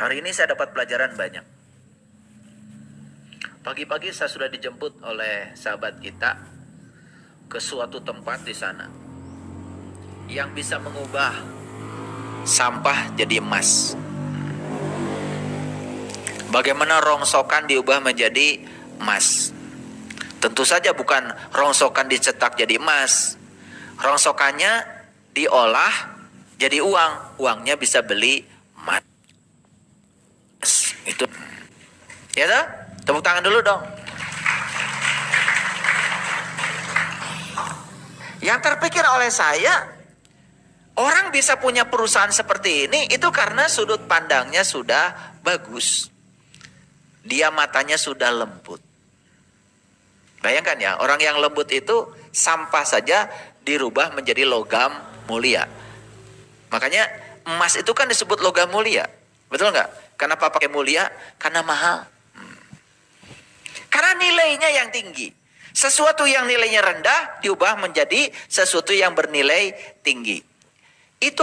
Hari ini saya dapat pelajaran banyak. Pagi-pagi saya sudah dijemput oleh sahabat kita ke suatu tempat di sana yang bisa mengubah sampah jadi emas. Bagaimana rongsokan diubah menjadi emas? Tentu saja bukan rongsokan dicetak jadi emas. Rongsokannya diolah jadi uang. Uangnya bisa beli emas. Itu. Ya toh? Tepuk tangan dulu dong. Yang terpikir oleh saya, orang bisa punya perusahaan seperti ini itu karena sudut pandangnya sudah bagus. Dia matanya sudah lembut. Bayangkan ya, orang yang lembut itu sampah saja dirubah menjadi logam mulia. Makanya emas itu kan disebut logam mulia. Betul nggak? Kenapa pakai mulia? Karena mahal. Karena nilainya yang tinggi. Sesuatu yang nilainya rendah diubah menjadi sesuatu yang bernilai tinggi. Itu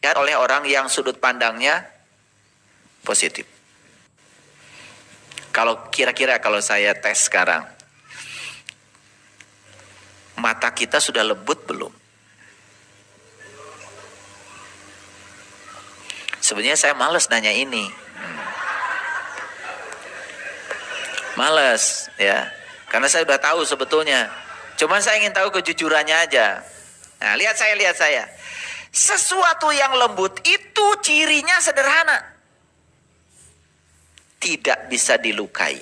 ya oleh orang yang sudut pandangnya positif. Kalau kira-kira kalau saya tes sekarang, mata kita sudah lembut belum? Sebenarnya saya malas nanya ini. Malas ya. Karena saya sudah tahu sebetulnya. Cuma saya ingin tahu kejujurannya aja. Nah, lihat saya. Sesuatu yang lembut itu cirinya sederhana. Tidak bisa dilukai.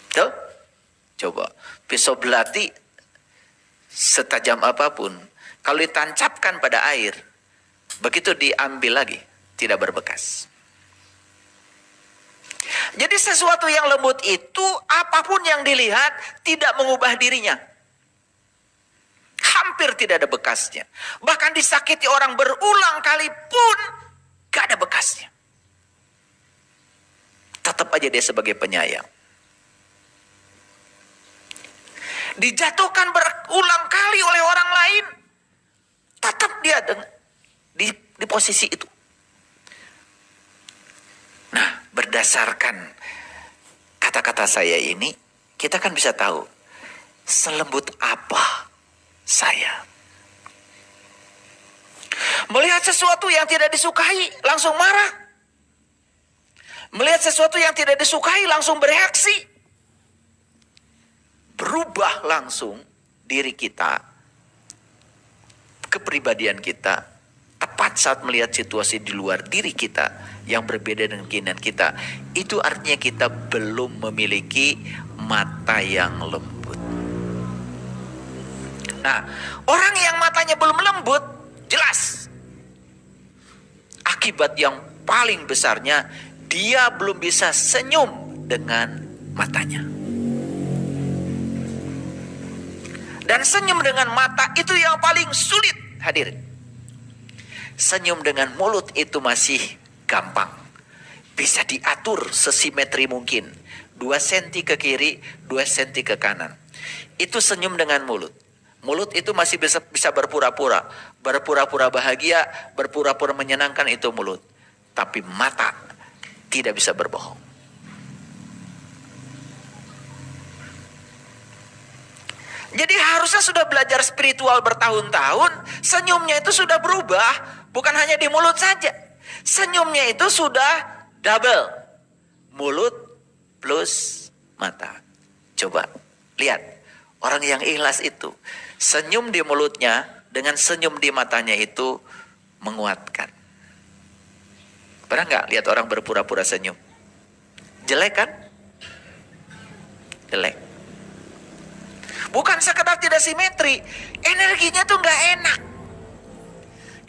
Tuh. Coba. Pisau belati setajam apapun. Kalau ditancapkan pada air. Begitu diambil lagi. Tidak berbekas. Jadi sesuatu yang lembut itu apapun yang dilihat tidak mengubah dirinya. Hampir tidak ada bekasnya. Bahkan disakiti orang berulang kali pun gak ada bekasnya. Tetap aja dia sebagai penyayang. Dijatuhkan berulang kali oleh orang lain. Tetap dia di posisi itu. Nah, berdasarkan kata-kata saya ini, kita kan bisa tahu selembut apa saya. Melihat sesuatu yang tidak disukai, langsung marah. Melihat sesuatu yang tidak disukai, langsung bereaksi. Berubah langsung diri kita, kepribadian kita, tepat saat melihat situasi di luar diri kita yang berbeda dengan keinginan kita. Itu artinya kita belum memiliki mata yang lembut. Nah, orang yang matanya belum lembut, jelas akibat yang paling besarnya, dia belum bisa senyum dengan matanya. Dan senyum dengan mata itu yang paling sulit, hadirin. Senyum dengan mulut itu masih gampang. Bisa diatur sesimetri mungkin. 2 senti ke kiri, 2 senti ke kanan. Itu senyum dengan mulut. Mulut itu masih bisa berpura-pura. Berpura-pura bahagia, berpura-pura menyenangkan, itu mulut. Tapi mata tidak bisa berbohong. Jadi harusnya sudah belajar spiritual bertahun-tahun, senyumnya itu sudah berubah. Bukan hanya di mulut saja. Senyumnya itu sudah double. Mulut plus mata. Coba lihat. Orang yang ikhlas itu. Senyum di mulutnya dengan senyum di matanya itu menguatkan. Pernah nggak lihat orang berpura-pura senyum? Jelek kan? Jelek. Bukan sekedar tidak simetri. Energinya tuh nggak enak.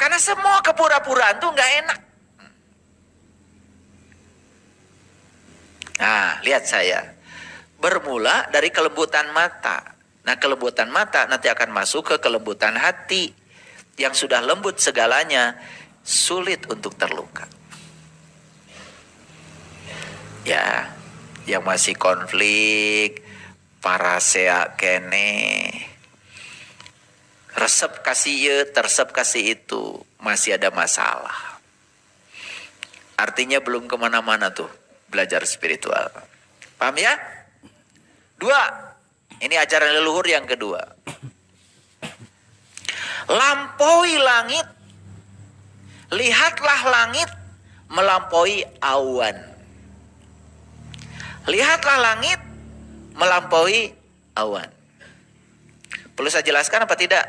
Karena semua kepura-puraan tuh nggak enak. Nah, lihat saya. Bermula dari kelembutan mata. Nah, kelembutan mata nanti akan masuk ke kelembutan hati. Yang sudah lembut segalanya, sulit untuk terluka. Ya, yang masih konflik, parasea kene. Resep kasih ye, tersep kasih itu, masih ada masalah. Artinya belum kemana-mana tuh belajar spiritual. Paham ya? 2, ini ajaran leluhur yang kedua. Lampaui langit, lihatlah langit melampaui awan. Lihatlah langit melampaui awan. Perlu saya jelaskan apa tidak?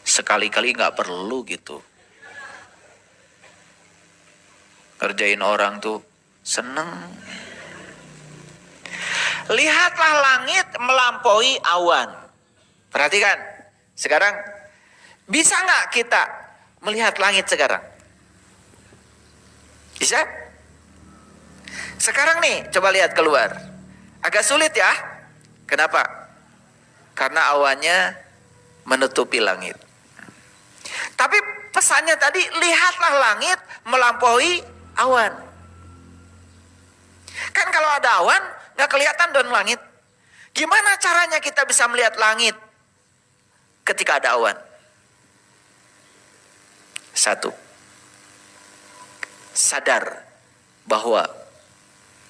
Sekali-kali nggak perlu gitu. Ngerjain orang tuh seneng. Lihatlah langit melampaui awan. Perhatikan. Sekarang bisa nggak kita melihat langit sekarang? Bisa? Sekarang nih coba lihat keluar. Agak sulit ya. Kenapa? Karena awannya menutupi langit. Tapi pesannya tadi, lihatlah langit melampaui awan. Kan kalau ada awan, nggak kelihatan dong langit. Gimana caranya kita bisa melihat langit ketika ada awan? 1, sadar bahwa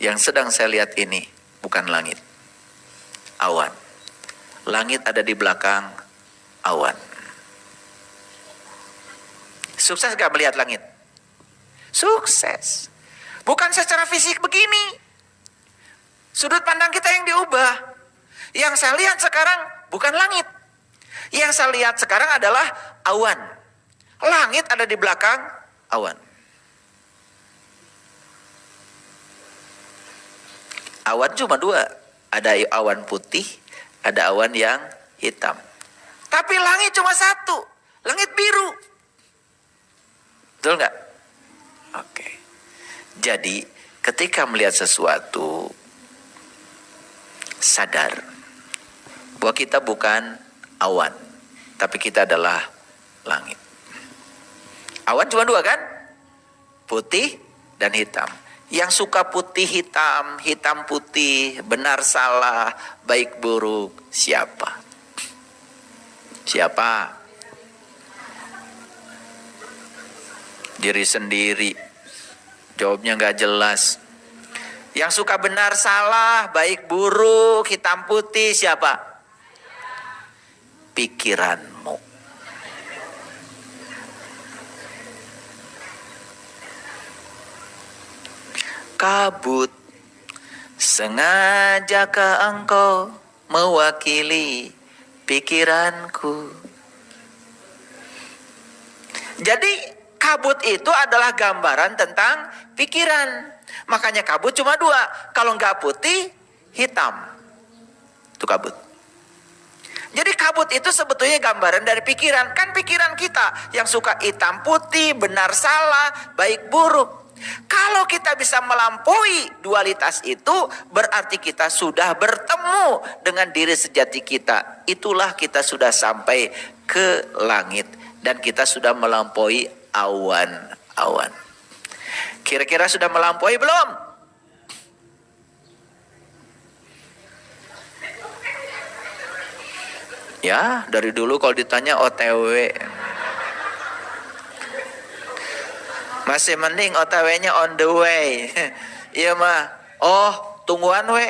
yang sedang saya lihat ini bukan langit, awan. Langit ada di belakang awan. Sukses gak melihat langit? Sukses. Bukan secara fisik begini. Sudut pandang kita yang diubah. Yang saya lihat sekarang bukan langit. Yang saya lihat sekarang adalah awan. Langit ada di belakang awan. Awan cuma 2. Ada awan putih, ada awan yang hitam. Tapi langit cuma 1. Langit biru. Betul nggak? Oke. Jadi ketika melihat sesuatu, sadar bahwa kita bukan awan, tapi kita adalah langit. Awan cuma 2 kan? Putih dan hitam. Yang suka putih hitam, hitam putih, benar salah, baik buruk, siapa? Siapa? Diri sendiri. Jawabnya nggak jelas. Yang suka benar salah, baik buruk, hitam putih, siapa? Pikiranmu. Kabut, sengajakah engkau mewakili pikiranku? Jadi kabut itu adalah gambaran tentang pikiran. Makanya kabut cuma 2. Kalau nggak putih, hitam. Itu kabut. Jadi kabut itu sebetulnya gambaran dari pikiran. Kan pikiran kita yang suka hitam putih, benar salah, baik buruk. Kalau kita bisa melampaui dualitas itu, berarti kita sudah bertemu dengan diri sejati kita. Itulah kita sudah sampai ke langit. Dan kita sudah melampaui awan-awan. Kira-kira sudah melampaui belum? Ya, dari dulu kalau ditanya OTW. Masih mending OTW-nya on the way. Iya mah. Oh, tungguan we.